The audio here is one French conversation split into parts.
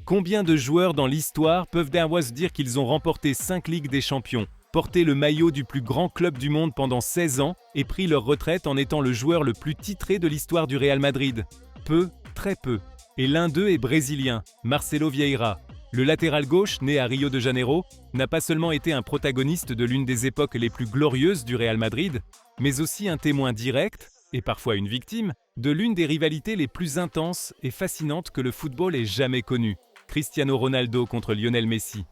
Combien de joueurs dans l'histoire peuvent se dire qu'ils ont remporté 5 Ligues des Champions, porté le maillot du plus grand club du monde pendant 16 ans et pris leur retraite en étant le joueur le plus titré de l'histoire du Real Madrid? Peu, très peu. Et l'un d'eux est brésilien, Marcelo Vieira. Le latéral gauche, né à Rio de Janeiro, n'a pas seulement été un protagoniste de l'une des époques les plus glorieuses du Real Madrid, mais aussi un témoin direct, et parfois une victime, de l'une des rivalités les plus intenses et fascinantes que le football ait jamais connues. Cristiano Ronaldo contre Lionel Messi.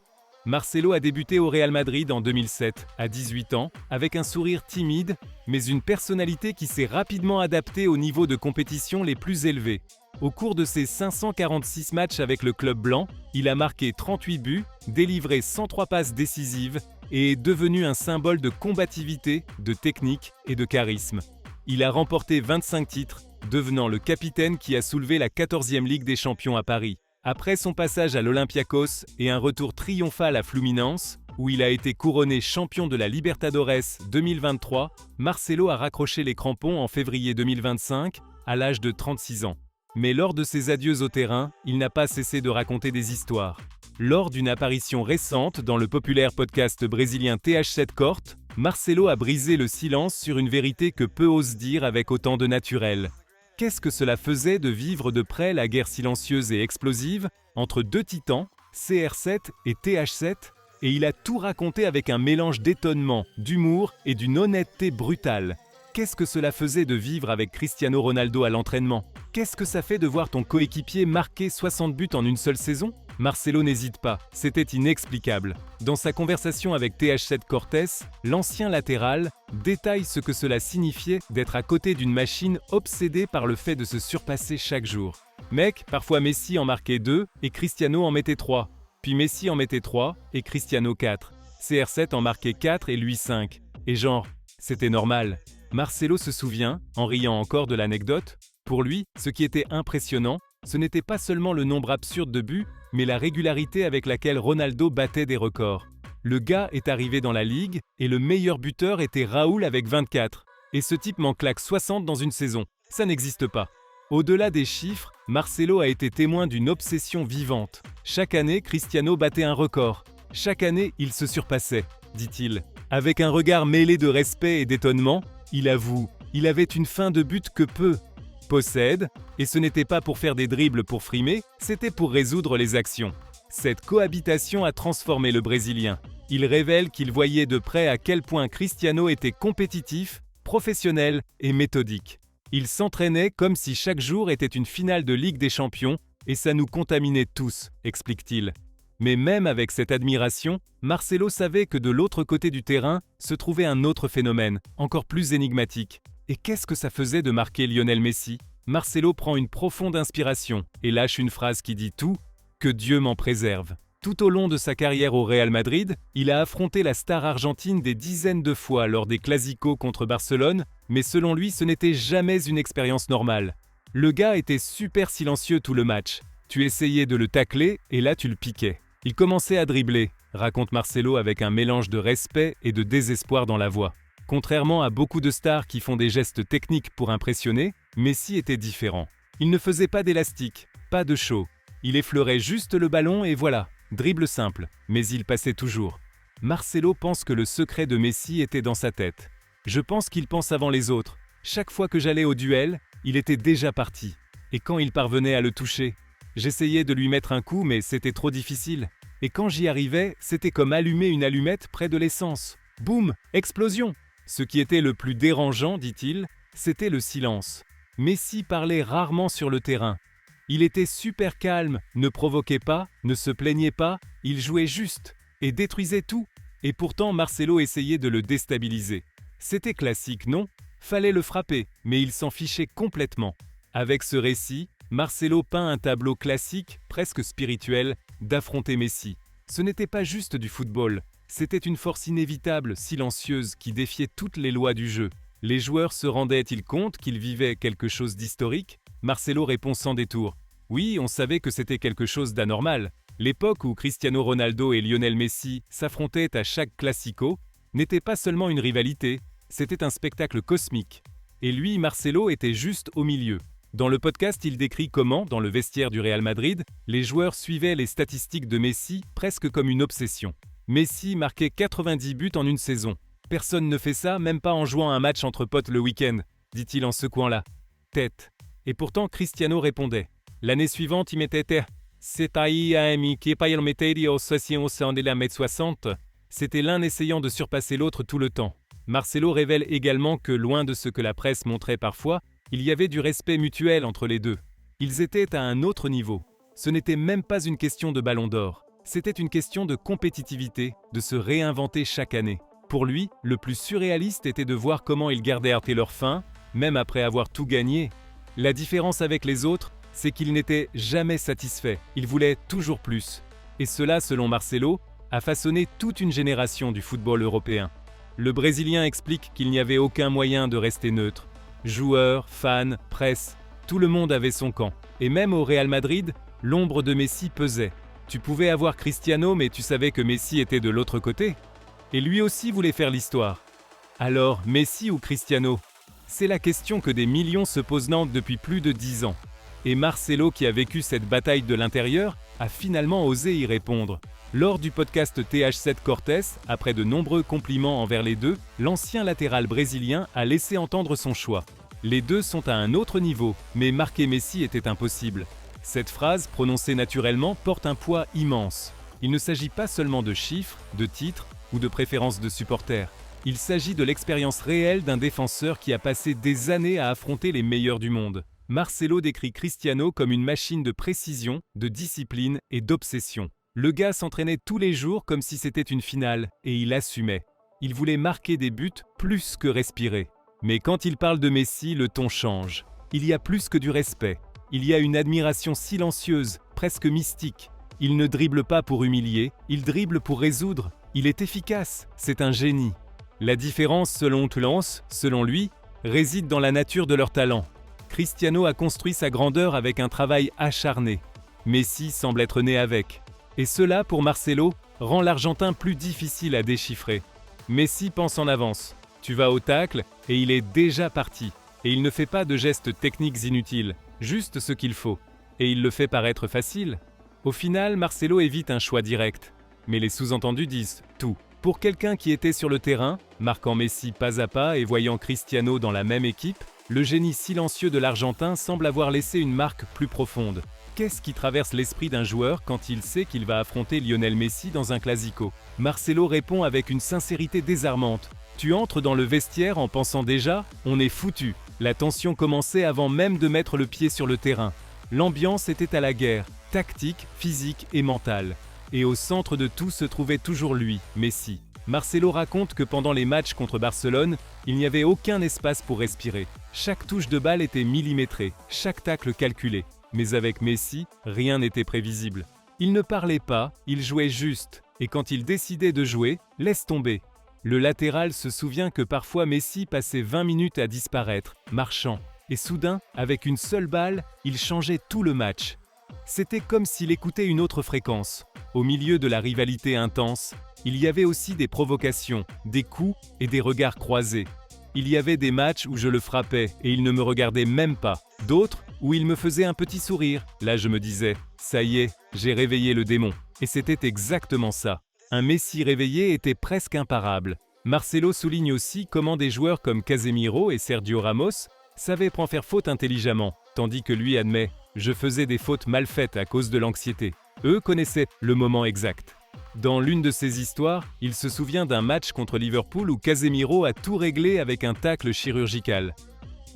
Marcelo a débuté au Real Madrid en 2007, à 18 ans, avec un sourire timide, mais une personnalité qui s'est rapidement adaptée au niveau de compétition les plus élevés. Au cours de ses 546 matchs avec le club blanc, il a marqué 38 buts, délivré 103 passes décisives et est devenu un symbole de combativité, de technique et de charisme. Il a remporté 25 titres, devenant le capitaine qui a soulevé la 14e Ligue des Champions à Paris. Après son passage à l'Olympiakos et un retour triomphal à Fluminense, où il a été couronné champion de la Libertadores 2023, Marcelo a raccroché les crampons en février 2025, à l'âge de 36 ans. Mais lors de ses adieux au terrain, il n'a pas cessé de raconter des histoires. Lors d'une apparition récente dans le populaire podcast brésilien TH7 Corte, Marcelo a brisé le silence sur une vérité que peu osent dire avec autant de naturel. Qu'est-ce que cela faisait de vivre de près la guerre silencieuse et explosive entre deux titans, CR7 et TH7, et il a tout raconté avec un mélange d'étonnement, d'humour et d'une honnêteté brutale. Qu'est-ce que cela faisait de vivre avec Cristiano Ronaldo à l'entraînement? Qu'est-ce que ça fait de voir ton coéquipier marquer 60 buts en une seule saison? Marcelo n'hésite pas, c'était inexplicable. Dans sa conversation avec TH7 Cortes, l'ancien latéral détaille ce que cela signifiait d'être à côté d'une machine obsédée par le fait de se surpasser chaque jour. Mec, parfois Messi en marquait 2 et Cristiano en mettait 3. Puis Messi en mettait 3 et Cristiano 4. CR7 en marquait 4 et lui 5. Et genre, c'était normal. Marcelo se souvient, en riant encore de l'anecdote, pour lui, ce qui était impressionnant, ce n'était pas seulement le nombre absurde de buts, mais la régularité avec laquelle Ronaldo battait des records. Le gars est arrivé dans la ligue et le meilleur buteur était Raoul avec 24. Et ce type m'en claque 60 dans une saison. Ça n'existe pas. Au-delà des chiffres, Marcelo a été témoin d'une obsession vivante. Chaque année, Cristiano battait un record. Chaque année, il se surpassait, dit-il. Avec un regard mêlé de respect et d'étonnement, il avoue, il avait une fin de but que peu possède, et ce n'était pas pour faire des dribbles pour frimer, c'était pour résoudre les actions. Cette cohabitation a transformé le Brésilien. Il révèle qu'il voyait de près à quel point Cristiano était compétitif, professionnel et méthodique. Il s'entraînait comme si chaque jour était une finale de Ligue des Champions, et ça nous contaminait tous, explique-t-il. Mais même avec cette admiration, Marcelo savait que de l'autre côté du terrain se trouvait un autre phénomène, encore plus énigmatique. Et qu'est-ce que ça faisait de marquer Lionel Messi? Marcelo prend une profonde inspiration et lâche une phrase qui dit tout, que Dieu m'en préserve. Tout au long de sa carrière au Real Madrid, il a affronté la star argentine des dizaines de fois lors des Clásicos contre Barcelone, mais selon lui, ce n'était jamais une expérience normale. Le gars était super silencieux tout le match. Tu essayais de le tacler et là tu le piquais. Il commençait à dribbler, raconte Marcelo avec un mélange de respect et de désespoir dans la voix. Contrairement à beaucoup de stars qui font des gestes techniques pour impressionner, Messi était différent. Il ne faisait pas d'élastique, pas de show. Il effleurait juste le ballon et voilà, dribble simple, mais il passait toujours. Marcelo pense que le secret de Messi était dans sa tête. Je pense qu'il pense avant les autres. Chaque fois que j'allais au duel, il était déjà parti. Et quand il parvenait à le toucher, j'essayais de lui mettre un coup mais c'était trop difficile. Et quand j'y arrivais, c'était comme allumer une allumette près de l'essence. Boum, explosion! Ce qui était le plus dérangeant, dit-il, c'était le silence. Messi parlait rarement sur le terrain. Il était super calme, ne provoquait pas, ne se plaignait pas, il jouait juste et détruisait tout. Et pourtant Marcelo essayait de le déstabiliser. C'était classique, non? Fallait le frapper, mais il s'en fichait complètement. Avec ce récit, Marcelo peint un tableau classique, presque spirituel, d'affronter Messi. Ce n'était pas juste du football. C'était une force inévitable, silencieuse, qui défiait toutes les lois du jeu. Les joueurs se rendaient-ils compte qu'ils vivaient quelque chose d'historique? Marcelo répond sans détour. Oui, on savait que c'était quelque chose d'anormal. L'époque où Cristiano Ronaldo et Lionel Messi s'affrontaient à chaque Classico n'était pas seulement une rivalité, c'était un spectacle cosmique. Et lui, Marcelo, était juste au milieu. Dans le podcast, il décrit comment, dans le vestiaire du Real Madrid, les joueurs suivaient les statistiques de Messi presque comme une obsession. Messi marquait 90 buts en une saison. Personne ne fait ça, même pas en jouant un match entre potes le week-end, dit-il en secouant la tête. Et pourtant, Cristiano répondait. L'année suivante, il mettait C'est ahí a mi que pa il meterio 60 de la mètre 60. C'était l'un essayant de surpasser l'autre tout le temps. Marcelo révèle également que, loin de ce que la presse montrait parfois, il y avait du respect mutuel entre les deux. Ils étaient à un autre niveau. Ce n'était même pas une question de ballon d'or. C'était une question de compétitivité, de se réinventer chaque année. Pour lui, le plus surréaliste était de voir comment ils gardèrent leur faim, même après avoir tout gagné. La différence avec les autres, c'est qu'ils n'étaient jamais satisfaits. Ils voulaient toujours plus. Et cela, selon Marcelo, a façonné toute une génération du football européen. Le Brésilien explique qu'il n'y avait aucun moyen de rester neutre. Joueurs, fans, presse, tout le monde avait son camp. Et même au Real Madrid, l'ombre de Messi pesait. Tu pouvais avoir Cristiano, mais tu savais que Messi était de l'autre côté. Et lui aussi voulait faire l'histoire. Alors, Messi ou Cristiano? C'est la question que des millions se posent depuis plus de 10 ans. Et Marcelo, qui a vécu cette bataille de l'intérieur, a finalement osé y répondre. Lors du podcast TH7 Cortés, après de nombreux compliments envers les deux, l'ancien latéral brésilien a laissé entendre son choix. Les deux sont à un autre niveau, mais marquer Messi était impossible. Cette phrase, prononcée naturellement, porte un poids immense. Il ne s'agit pas seulement de chiffres, de titres ou de préférences de supporters. Il s'agit de l'expérience réelle d'un défenseur qui a passé des années à affronter les meilleurs du monde. Marcelo décrit Cristiano comme une machine de précision, de discipline et d'obsession. Le gars s'entraînait tous les jours comme si c'était une finale, et il assumait. Il voulait marquer des buts plus que respirer. Mais quand il parle de Messi, le ton change. Il y a plus que du respect. Il y a une admiration silencieuse, presque mystique. Il ne dribble pas pour humilier, il dribble pour résoudre. Il est efficace, c'est un génie. La différence, selon lui, réside dans la nature de leur talent. Cristiano a construit sa grandeur avec un travail acharné. Messi semble être né avec. Et cela, pour Marcelo, rend l'Argentin plus difficile à déchiffrer. Messi pense en avance. Tu vas au tacle et il est déjà parti. Et il ne fait pas de gestes techniques inutiles, juste ce qu'il faut. Et il le fait paraître facile. Au final, Marcelo évite un choix direct. Mais les sous-entendus disent tout. Pour quelqu'un qui était sur le terrain, marquant Messi pas à pas et voyant Cristiano dans la même équipe, le génie silencieux de l'Argentin semble avoir laissé une marque plus profonde. Qu'est-ce qui traverse l'esprit d'un joueur quand il sait qu'il va affronter Lionel Messi dans un classico? Marcelo répond avec une sincérité désarmante. Tu entres dans le vestiaire en pensant déjà « on est foutu ». La tension commençait avant même de mettre le pied sur le terrain. L'ambiance était à la guerre, tactique, physique et mentale. Et au centre de tout se trouvait toujours lui, Messi. Marcelo raconte que pendant les matchs contre Barcelone, il n'y avait aucun espace pour respirer. Chaque touche de balle était millimétrée, chaque tacle calculé. Mais avec Messi, rien n'était prévisible. Il ne parlait pas, il jouait juste. Et quand il décidait de jouer, laisse tomber. Le latéral se souvient que parfois Messi passait 20 minutes à disparaître, marchant. Et soudain, avec une seule balle, il changeait tout le match. C'était comme s'il écoutait une autre fréquence. Au milieu de la rivalité intense, il y avait aussi des provocations, des coups et des regards croisés. Il y avait des matchs où je le frappais et il ne me regardait même pas. D'autres où il me faisait un petit sourire. Là je me disais, ça y est, j'ai réveillé le démon. Et c'était exactement ça. Un Messi réveillé était presque imparable. Marcelo souligne aussi comment des joueurs comme Casemiro et Sergio Ramos savaient faire faute intelligemment, tandis que lui admet « je faisais des fautes mal faites à cause de l'anxiété ». Eux connaissaient le moment exact. Dans l'une de ces histoires, il se souvient d'un match contre Liverpool où Casemiro a tout réglé avec un tacle chirurgical.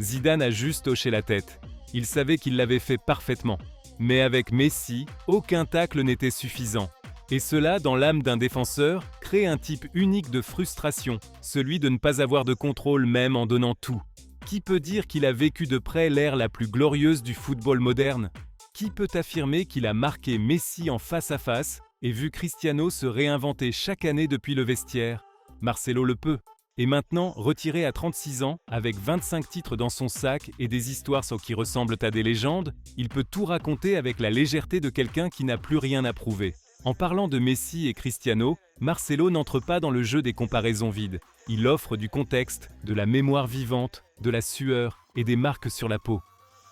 Zidane a juste hoché la tête. Il savait qu'il l'avait fait parfaitement. Mais avec Messi, aucun tacle n'était suffisant. Et cela, dans l'âme d'un défenseur, crée un type unique de frustration, celui de ne pas avoir de contrôle même en donnant tout. Qui peut dire qu'il a vécu de près l'ère la plus glorieuse du football moderne? Qui peut affirmer qu'il a marqué Messi en face à face et vu Cristiano se réinventer chaque année depuis le vestiaire? Marcelo le peut. Et maintenant, retiré à 36 ans, avec 25 titres dans son sac et des histoires qui ressemblent à des légendes, il peut tout raconter avec la légèreté de quelqu'un qui n'a plus rien à prouver. En parlant de Messi et Cristiano, Marcelo n'entre pas dans le jeu des comparaisons vides. Il offre du contexte, de la mémoire vivante, de la sueur et des marques sur la peau.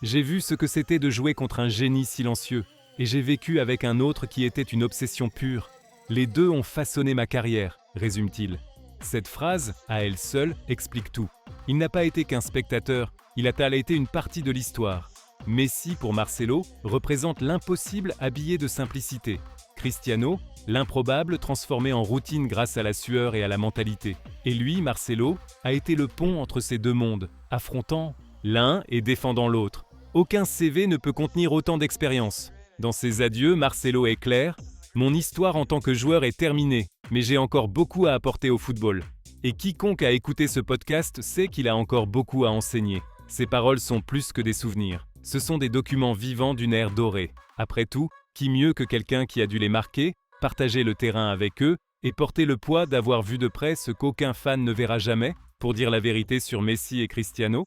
J'ai vu ce que c'était de jouer contre un génie silencieux, et j'ai vécu avec un autre qui était une obsession pure. Les deux ont façonné ma carrière, résume-t-il. Cette phrase, à elle seule, explique tout. Il n'a pas été qu'un spectateur, il a été une partie de l'histoire. Messi, pour Marcelo, représente l'impossible habillé de simplicité. Cristiano, l'improbable transformé en routine grâce à la sueur et à la mentalité. Et lui, Marcelo, a été le pont entre ces deux mondes, affrontant l'un et défendant l'autre. Aucun CV ne peut contenir autant d'expérience. Dans ses adieux, Marcelo est clair: mon histoire en tant que joueur est terminée, mais j'ai encore beaucoup à apporter au football. Et quiconque a écouté ce podcast sait qu'il a encore beaucoup à enseigner. Ses paroles sont plus que des souvenirs. Ce sont des documents vivants d'une ère dorée. Après tout, qui mieux que quelqu'un qui a dû les marquer, partager le terrain avec eux et porter le poids d'avoir vu de près ce qu'aucun fan ne verra jamais, pour dire la vérité sur Messi et Cristiano?